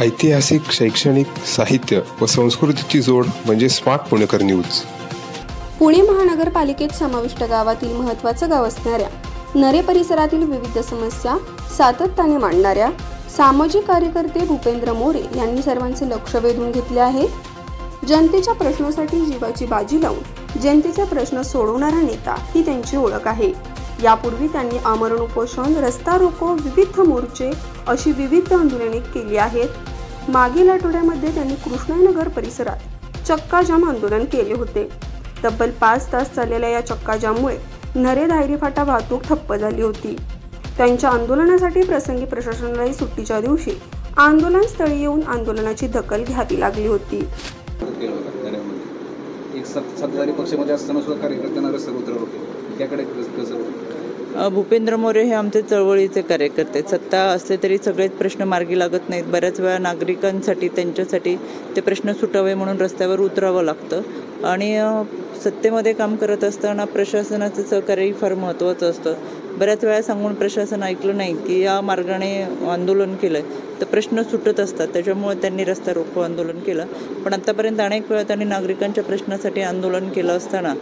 ऐतिहासिक, शैक्षणिक, साहित्य व संस्कृतीची जोड म्हणजे स्मार्ट पुणेकर न्यूज. पुणे महानगरपालिकेत समाविष्ट गावातील महत्त्वाचं गाव असणाऱ्या नरे परिसरातील विविध समस्या सातत्याने मांडणाऱ्या सामाजिक कार्यकर्ते भूपेंद्र मोरे यांनी सर्वांचे लक्ष वेधून घेतले आहे. जनतेच्या प्रश्नासाठी जीवाची बाजी लावून जनतेचे प्रश्न सोडवणारा नेता ही त्यांची ओळख आहे. यापूर्वी त्यांनी आमरण उपोषण, रस्ता रोको, विविध मोर्चे अशी विविध आंदोलने केली आहेत. मागील आठवड्यामध्ये त्यांनी कृष्णानगर परिसरात चक्काजाम आंदोलन केले होते. तब्बल 5 तास चाललेल्या या चक्काजाममुळे नरे धायरी फाटा वाहतूक ठप्प झाली होती. त्यांच्या आंदोलनासाठी प्रसंगी प्रशासनाला सुट्टीच्या दिवशी आंदोलनस्थळी येऊन आंदोलनाची दखल घ्यावी लागली होती. एक सत्ताधारी पक्षामध्ये असताना सुद्धा कार्यकर्त्यांना रस्त्यावर उतरवलं होते, त्याकडे कसं? भूपेंद्र मोरे हे आमचे चळवळीचे कार्यकर्ते. सत्ता असले तरी सगळेच प्रश्न मार्गी लागत नाहीत. बऱ्याच वेळा नागरिकांसाठी, त्यांच्यासाठी ते प्रश्न सुटावे म्हणून रस्त्यावर उतरावं लागतं. आणि सत्तेमध्ये काम करत असताना प्रशासनाचं सहकार्य फार महत्त्वाचं असतं. बऱ्याच वेळा सांगून प्रशासन ऐकलं नाही की या मार्गाने आंदोलन केलं तर प्रश्न सुटत असतात. त्याच्यामुळे त्यांनी रस्ता रोको आंदोलन केलं. पण आत्तापर्यंत अनेक वेळा त्यांनी नागरिकांच्या प्रश्नासाठी आंदोलन केलं असताना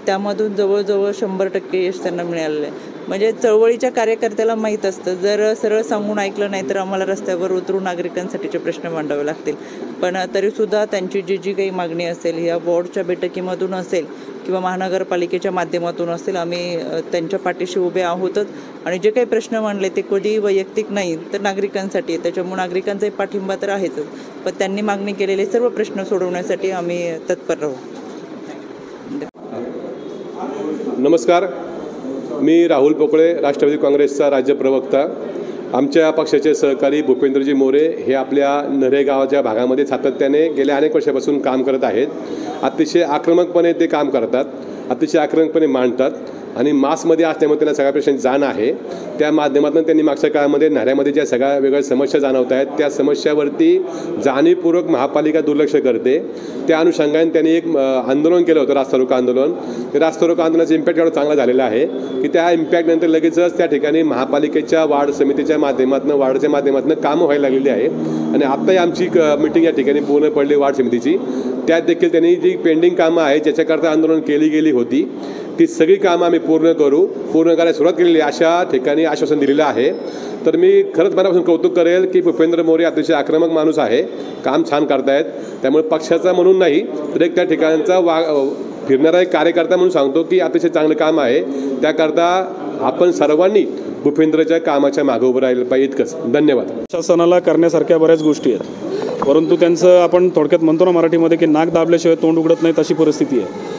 त्यामधून जवळजवळ 100% यश त्यांना मिळालेलं आहे. म्हणजे चळवळीच्या कार्यकर्त्याला माहीत असतं, जर सरळ सांगून ऐकलं नाही तर आम्हाला रस्त्यावर उतरून नागरिकांसाठीचे प्रश्न मांडावे लागतील. पण तरीसुद्धा त्यांची जी काही मागणी असेल, या वॉर्डच्या बैठकीमधून असेल किंवा महानगरपालिकेच्या माध्यमातून असेल, आम्ही त्यांच्या पाठीशी उभे आहोतच. आणि जे काही प्रश्न मांडले ते कधी वैयक्तिक नाही तर नागरिकांसाठी आहे. त्याच्यामुळे नागरिकांचाही पाठिंबा तर आहेच, पण त्यांनी मागणी केलेले सर्व प्रश्न सोडवण्यासाठी आम्ही तत्पर राहू. नमस्कार, मी राहुल पोकळे, राष्ट्रवादी काँग्रेसचा राज्य प्रवक्ता. आमच्या पक्षाचे सहकारी भूपेंद्रजी मोरे हे आपल्या नरे गावाच्या भागामध्ये सातत्याने गेल्या अनेक वर्षापासून काम करत आहेत. अतिशय आक्रमकपणे ते काम करतात, अतिशय आक्रमकपणे मांडतात आणि मासमध्ये असल्यामुळे त्यांना सगळ्या प्रश्नांची जाण आहे. त्या माध्यमातून त्यांनी मागच्या काळामध्ये नाऱ्यामध्ये ज्या सगळ्या वेगळ्या समस्या जाणवत आहेत त्या समस्यावरती जाणीवपूर्वक महापालिका दुर्लक्ष करते. त्या अनुषंगाने त्यांनी एक आंदोलन केलं होतं, रास्ता रोको आंदोलन. ते रास्ता रोको आंदोलनाचा इम्पॅक्ट एवढा चांगला झालेला आहे की त्या इम्पॅक्टनंतर लगेचच त्या ठिकाणी महापालिकेच्या वार्ड समितीच्या माध्यमातून, वार्डच्या माध्यमातून कामं व्हायला लागलेली आहे. आणि आत्ताही आमची मिटिंग या ठिकाणी पूर्ण पडली वार्ड समितीची. त्यात देखील त्यांनी जी पेंडिंग कामं आहेत ज्याच्याकरता आंदोलन केली गेली होती ती सगळी कामं आम्ही पूर्ण करायला सुरुवात केलेली अशा ठिकाणी आश्वासन दिलेलं आहे. तर मी खरंच मनापासून कौतुक करेल की भूपेंद्र मोरे अतिशय आक्रमक माणूस आहे, काम छान करतायत. त्यामुळे पक्षाचा म्हणून नाही तर एक त्या ठिकाणचा फिरणारा एक कार्यकर्ता म्हणून सांगतो की अतिशय चांगलं काम आहे. त्याकरता आपण सर्वांनी भूपेंद्रच्या कामाच्या मागे उभं राहिलं पाहिजे. इतकंच. धन्यवाद. शासनाला करण्यासारख्या बऱ्याच गोष्टी आहेत, परंतु त्यांचं आपण थोडक्यात म्हणतो ना मराठीमध्ये की नाक दाबल्याशिवाय तोंड उघडत नाही तशी परिस्थिती आहे.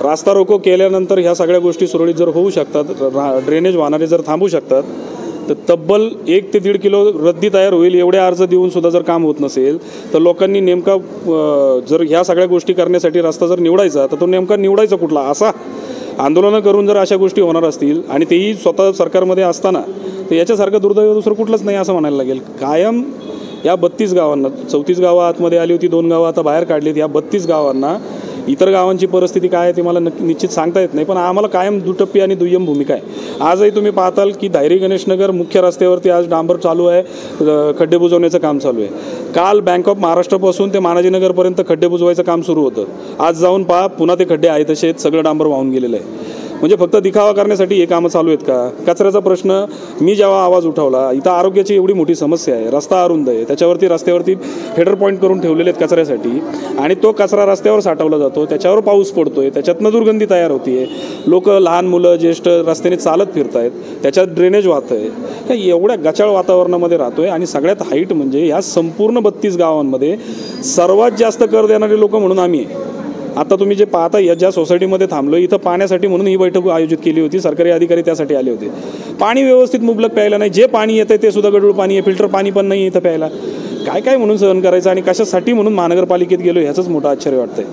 रास्ता रोको केल्यानंतर ह्या सगळ्या गोष्टी सुरळीत जर होऊ शकतात, ड्रेनेज वाहणारे जर थांबू शकतात, तर तब्बल 1 ते 1.5 किलो रद्दी तयार होईल. एवढे अर्ज देऊन सुद्धा जर काम होत नसेल तर लोकांनी नेमका जर ह्या सगळ्या गोष्टी करण्यासाठी रस्ता जर निवडायचा तर तो नेमका निवडायचा कुठला, असा आंदोलनं करून जर अशा गोष्टी होणार असतील आणि तेही स्वतः सरकारमध्ये असताना, तर याच्यासारखं दुर्दैव दुसरं कुठलंच नाही असं म्हणायला लागेल. कायम या 32 गावांना, 34 गावं आतमध्ये आली होती, 2 गावं आता बाहेर काढलीत. या 32 गावांना इतर गावांची परिस्थिती काय आहे ते मला निश्चित सांगता येत नाही, पण आम्हाला कायम दुटप्पी आणि दुय्यम भूमिका आहे. आजही तुम्ही पाहताल की धायरी गणेशनगर मुख्य रस्त्यावरती आज डांबर चालू आहे, खड्डे बुजवण्याचं काम चालू आहे. काल बँक ऑफ महाराष्ट्रापासून ते मानाजीनगरपर्यंत खड्डे बुजवायचं काम सुरू होतं. आज जाऊन पहा, पुन्हा ते खड्डे आहे तसे सगळं डांबर वाहून गेलेलं आहे. म्हणजे फक्त दिखावा करण्यासाठी हे कामं चालू आहेत का? कचऱ्याचा प्रश्न मी जेव्हा आवाज उठवला, इथं आरोग्याची एवढी मोठी समस्या आहे, रस्ता अरुंद आहे, त्याच्यावरती रस्त्यावरती हेडर पॉईंट करून ठेवलेले आहेत कचऱ्यासाठी, आणि तो कचरा रस्त्यावर साठवला जातो, त्याच्यावर पाऊस पडतोय, त्याच्यातनं दुर्गंधी तयार होतीये, लोक, लहान मुलं, ज्येष्ठ रस्त्याने चालत फिरत आहेत, त्याच्यात ड्रेनेज वाहत आहे. एवढ्या गचाळ वातावरणामध्ये राहतोय. आणि सगळ्यात हाईट म्हणजे या संपूर्ण 32 गावांमध्ये सर्वात जास्त कर देणारे लोक म्हणून आम्ही आहे. आता तुम्ही जे पाहता, या ज्या सोसायटीमध्ये थांबलो इथं पाण्यासाठी म्हणून ही बैठक आयोजित केली होती. सरकारी अधिकारी त्यासाठी आले होते. पाणी व्यवस्थित मुबलक प्यायला नाही, जे पाणी येतं ते सुद्धा गढूळ पाणी आहे, फिल्टर पाणी पण नाही इथं प्यायला. काय म्हणून सहन करायचं आणि कशासाठी म्हणून महानगरपालिकेत गेलो ह्याचंच मोठं आश्चर्य वाटतंय.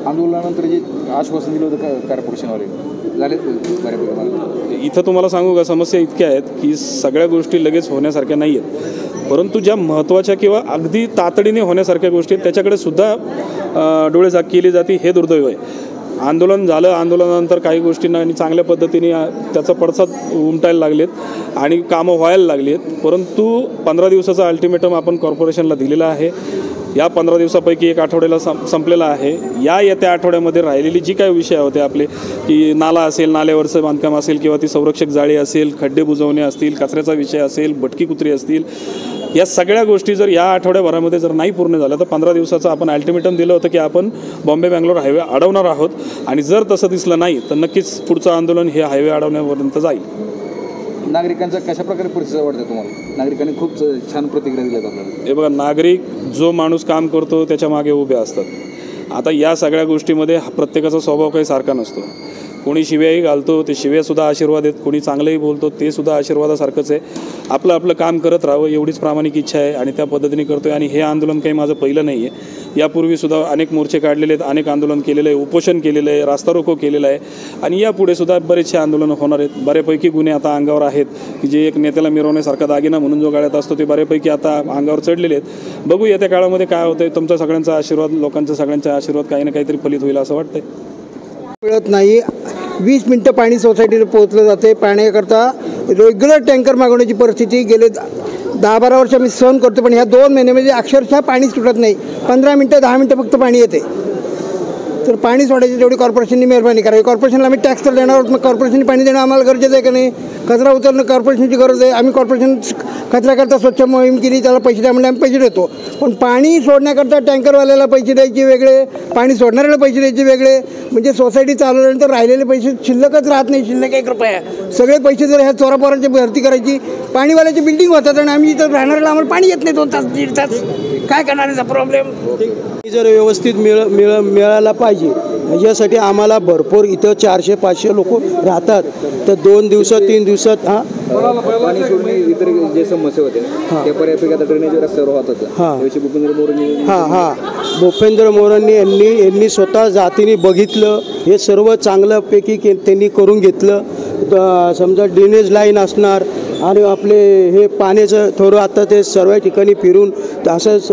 आंदोलनानंतर जे आश्वासन दिलं होतं कॉर्पोरेशनवाले झाले बऱ्यापैकी. इथं तुम्हाला सांगू का, समस्या इतक्या आहेत की सगळ्या गोष्टी लगेच होण्यासारख्या नाही आहेत, परंतु ज्या महत्त्वाच्या किंवा अगदी तातडीने होण्यासारख्या गोष्टी आहेत त्याच्याकडे सुद्धा डोळेझाक केली जाते. हे दुर्दैव आहे. आंदोलन झालं, आंदोलनानंतर काही गोष्टींना आणि चांगल्या पद्धतीने त्याचा पडसाद उमटायला लागलेत आणि कामं व्हायला लागली आहेत. परंतु 15 दिवसाचा अल्टिमेटम आपण कॉर्पोरेशनला दिलेला आहे. या 15 दिवसापैकी एक आठवड्याला संपलेला आहे. येत्या आठवड्यामध्ये राहिलेली जी काही विषय होते आपले, की नाला असेल, नाल्यावरचं बांधकाम असेल, किंवा ती संरक्षक जाळी असेल, खड्डे बुजवणे असतील, कचऱ्याचा विषय असेल, भटकी कुत्री असतील, या सगळ्या गोष्टी जर या आठवड्याभरामध्ये जर नाही पूर्ण झाल्या तर 15 दिवसाचं आपण अल्टिमेटम दिलं होतं की आपण बॉम्बे बँगलोर हायवे अडवणार आहोत. आणि जर तसं दिसलं नाही तर नक्कीच पुढचं आंदोलन हे हायवे अडवण्यापर्यंत जाईल. नागरिकांचा कशा प्रकारे प्रतिसाद वाटतो तुम्हाला? नागरिकांनी खूप छान प्रतिक्रिया दिल्यात आपल्याला. हे बघा, नागरिक जो माणूस काम करतो त्याच्या मागे उभे असतात. आता या सगळ्या गोष्टीमध्ये प्रत्येकाचा स्वभाव काही सारखा नसतो. कोणी शिव्याही घालतो, ते शिव्यासुद्धा आशीर्वाद आहेत. कोणी चांगलंही बोलतो, ते सुद्धा आशीर्वादासारखंच आहे. आपलं आपलं काम करत राहावं एवढीच प्रामाणिक इच्छा आहे आणि त्या पद्धतीने करतो आहे. आणि हे आंदोलन काही माझं पहिलं नाही आहे. यापूर्वीसुद्धा अनेक मोर्चे काढलेले आहेत, अनेक आंदोलन केलेलं आहे, उपोषण केलेलं आहे, रास्ता रोको केलेलं आहे आणि यापुढे सुद्धा बरेचसे आंदोलनं होणार आहेत. बऱ्यापैकी गुन्हे आता अंगावर आहेत, की जे एक नेत्याला मिरवण्यासारखा दागिना म्हणून जो गाड्यात असतो ते बऱ्यापैकी आता अंगावर चढलेले आहेत. बघू येत्या काळामध्ये काय होतं आहे. तुमचा सगळ्यांचा आशीर्वाद, लोकांचा सगळ्यांचा आशीर्वाद काही ना काहीतरी फलित होईल असं वाटतंय. मिळत नाही. 20 मिनटं पाणी सोसायटीला पोहोचलं जाते. पाण्याकरता रेग्युलर टँकर मागवण्याची परिस्थिती गेले 10-12 वर्ष मी सहन करतो, पण ह्या 2 महिन्यामध्ये अक्षरशः पाणी सुटत नाही. 15 मिनटं 10 मिनटं फक्त पाणी येते. तर पाणी सोडायची तेवढी कॉर्पोरेशननी मेहरबानी करावी. कॉर्पोरेशनला आम्ही टॅक्स तर देणार आहोत, मग कॉर्पोरेशनने पाणी देणं आम्हाला गरजेचं आहे का नाही? कचरा उचलणं कॉर्पोरेशनची गरज आहे. आम्ही कॉर्पोरेशन कचऱ्याकरता स्वच्छ मोहीम केली, त्याला पैसे द्या म्हणजे आम्ही पैसे देतो. पण पाणी सोडण्याकरता टँकरवाल्याला पैसे द्यायचे वेगळे, पाणी सोडणाऱ्याला पैसे द्यायचे वेगळे. म्हणजे सोसायटी चालवल्यानंतर राहिलेले पैसे शिल्लकच राहत नाही. शिल्लक 1 रुपया. सगळे पैसे जर ह्या चोरापोरांची भरती करायची, पाणीवाल्याची बिल्डिंग होतात आणि आम्ही इथं राहणाऱ्याला आम्हाला पाणी येत नाही 2 तास 1.5 तास. काय करणार याचा प्रॉब्लेम? जर व्यवस्थित मिळायला पाहिजे यासाठी आम्हाला भरपूर इथं 400-500 लोक राहतात. तर 2 दिवसात 3 दिवसात पाणी सोडणे इतर जे समस्या होत्या त्या बऱ्यापैकी आता ड्रेनेज रस्त्यावर होत होत्या. भूपेंद्र मोरेंनी भूपेंद्र मोरेंनी यांनी स्वतः जातीने बघितलं. हे सर्व चांगल्यापैकी त्यांनी करून घेतलं. समजा ड्रेनेज लाईन असणार आणि आपले हे पाण्याचं थोडं आता ते सर्व ठिकाणी फिरून असंच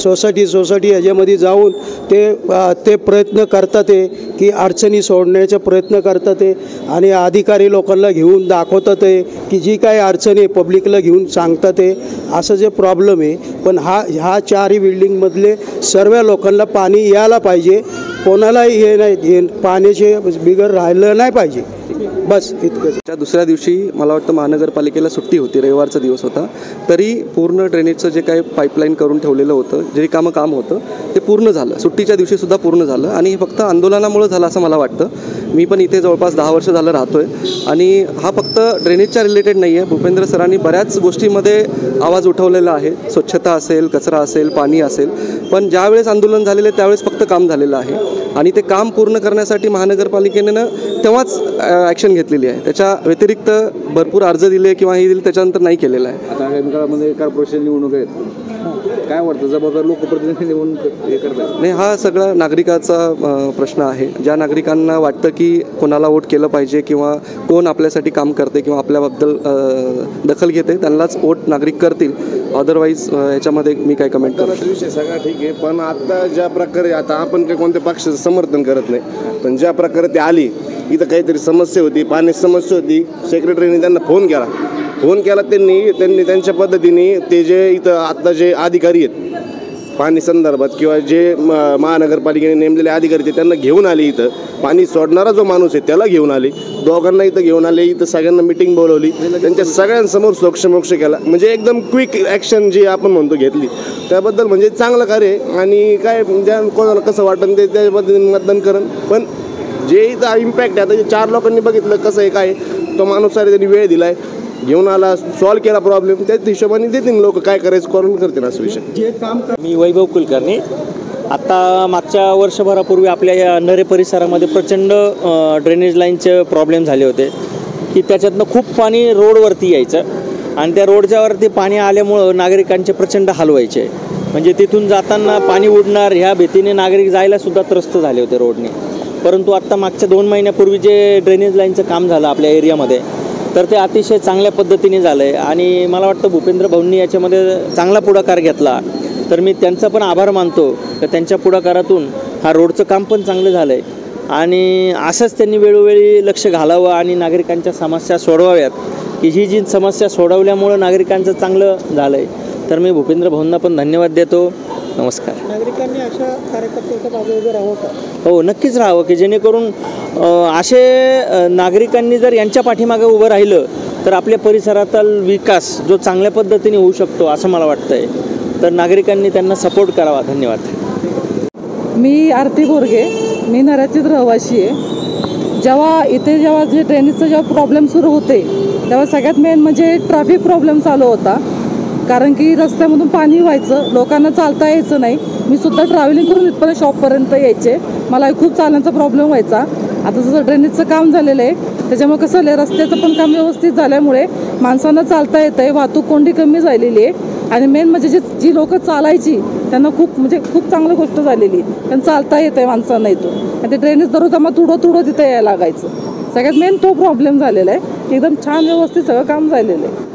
सोसायटी ह्याच्यामध्ये जाऊन ते प्रयत्न करतात आहे की अडचणी सोडण्याचा प्रयत्न करतात आहे आणि अधिकारी लोकांना घेऊन दाखवतात आहे की जी काही अडचणी आहे पब्लिकला घेऊन सांगतात आहे. असं जे प्रॉब्लेम आहे. पण ह्या 4 बिल्डिंगमधले सर्व लोकांना पाणी यायला पाहिजे. कोणालाही हे नाही, पाण्याचे बिगर राहिलं नाही पाहिजे. बस इतकंच. त्या दुसऱ्या दिवशी मला वाटतं महानगरपालिकेला सुट्टी होती, रविवारचा दिवस होता. तरी पूर्ण ड्रेनेजचं जे काही पाईपलाईन करून ठेवलेलं होतं, जे काम होतं ते पूर्ण झालं. सुट्टीच्या दिवशीसुद्धा पूर्ण झालं आणि हे फक्त आंदोलनामुळे झालं असं मला वाटतं. मी पण इथे जवळपास 10 वर्ष झालं राहतो आहे आणि हा फक्त ड्रेनेजच्या रिलेटेड नाही आहे. भूपेंद्र सरांनी बऱ्याच गोष्टींमध्ये आवाज उठवलेला आहे. स्वच्छता असेल, कचरा असेल, पाणी असेल. पण ज्यावेळेस आंदोलन झालेलं आहे त्यावेळेस फक्त काम झालेलं आहे आणि ते काम पूर्ण करण्यासाठी महानगरपालिकेनं तेव्हाच ॲक्शन घेतलेली आहे. त्याच्या व्यतिरिक्त भरपूर अर्ज दिले किंवा हे दिले त्याच्यानंतर नाही केलेलं आहे. आता आगामी काळामध्ये कॉर्पोरेशन निवडणूक आहेत, काय वाटतं जबाबदार लोकप्रतिनिधी निवडून हे करतात? नाही, हा सगळा नागरिकाचा प्रश्न आहे. ज्या नागरिकांना वाटतं की कोणाला वोट केलं पाहिजे किंवा कोण आपल्यासाठी काम करते किंवा आपल्याबद्दल दखल घेते त्यांनाच वोट नागरिक करतील. अदरवाईज याच्यामध्ये मी काय कमेंट करू शकतो? विषय सगळा ठीक आहे, पण आता ज्या प्रकारे आता आपण काही कोणत्या पक्षाचं समर्थन करत नाही, पण ज्या प्रकारे ते आली इथं काहीतरी समस्या होती, पाण्याची समस्या होती, सेक्रेटरीने त्यांना फोन केला त्यांनी त्यांच्या पद्धतीने ते जे इथं आत्ता जे अधिकारी आहेत पाणी संदर्भात किंवा जे महानगरपालिकेने नेमलेले अधिकारी आहेत त्यांना घेऊन आले. इथं पाणी सोडणारा जो माणूस आहे त्याला घेऊन आले, दोघांना इथं घेऊन आले. इथं सगळ्यांना मिटिंग बोलवली, त्यांच्या सगळ्यांसमोर सोक्षमोक्ष केला. म्हणजे एकदम क्विक ॲक्शन जी आपण म्हणतो घेतली, त्याबद्दल म्हणजे चांगलं कार्य. आणि काय ज्या कोणाला कसं वाटतं ते त्या पद्धतीने मतदान करण. पण जे इथं इम्पॅक्ट आहे, आता 4 लोकांनी बघितलं कसं आहे काय, तो माणूस सारे त्यांनी वेळ दिलाय, घेऊन आला, सॉल्व केला प्रॉब्लेम. त्याच हिशोबाने देतील लोक काय करायचं करून करतील असं विषय. मी वैभव कुलकर्णी. आत्ता मागच्या वर्षभरापूर्वी आपल्या या नरे परिसरामध्ये प्रचंड ड्रेनेज लाईनचे प्रॉब्लेम झाले होते की त्याच्यातनं खूप पाणी रोडवरती यायचं आणि त्या रोडच्यावरती पाणी आल्यामुळं नागरिकांचे प्रचंड हाल व्हायचे. म्हणजे तिथून जाताना पाणी उडणार ह्या भीतीने नागरिक जायलासुद्धा त्रस्त झाले होते रोडने. परंतु आत्ता मागच्या 2 महिन्यापूर्वी जे ड्रेनेज लाईनचं काम झालं आपल्या एरियामध्ये तर ते अतिशय चांगल्या पद्धतीने झालं आहे आणि मला वाटतं भूपेंद्र भाऊंनी याच्यामध्ये चांगला पुढाकार घेतला. तर मी त्यांचा पण आभार मानतो की त्यांच्या पुढाकारातून हा रोडचं काम पण चांगलं झालं आहे आणि असंच त्यांनी वेळोवेळी लक्ष घालावं आणि नागरिकांच्या समस्या सोडवाव्यात, की ही जी समस्या सोडवल्यामुळं नागरिकांचं चांगलं झालं आहे. तर मी भूपेंद्र भाऊंना पण धन्यवाद देतो. नमस्कार. नागरिकांनी अशा कार्यकर्त्यांच्या मागे उभं राहावं का? हो, नक्कीच राहावं, की जेणेकरून असे नागरिकांनी जर यांच्या पाठीमागे उभं राहिलं तर आपल्या परिसरातील विकास जो चांगल्या पद्धतीने होऊ शकतो असं मला वाटतं आहे. तर नागरिकांनी त्यांना सपोर्ट करावा. धन्यवाद. मी आरती गोरगे, मी नऱ्याचीच रहिवाशी आहे. जेव्हा जे ड्रेनेजचं जेव्हा प्रॉब्लेम सुरू होते तेव्हा सगळ्यात मेन म्हणजे ट्रॅफिक प्रॉब्लेम चालू होता. कारण की रस्त्यामधून पाणी व्हायचं, लोकांना चालता यायचं नाही. मी सुद्धा ट्रॅव्हलिंग करून इथपर्यंत शॉपपर्यंत यायचे, मला खूप चालण्याचा प्रॉब्लेम व्हायचा. आता जसं ड्रेनेजचं काम झालेलं आहे त्याच्यामुळे कसं झालं, रस्त्याचं पण काम व्यवस्थित झाल्यामुळे माणसांना चालता येतं आहे, वाहतूक कोंडी कमी झालेली आहे. आणि मेन म्हणजे जी लोकं चालायची त्यांना खूप चांगली गोष्ट झालेली आहे, त्यांना चालता येतं आहे माणसांना इथून. आणि ते ड्रेनेज दररोज आम्हाला तुडं तिथं यायला लागायचं. सगळ्यात मेन तो प्रॉब्लेम झालेला आहे. एकदम छान व्यवस्थित सगळं काम झालेलं आहे.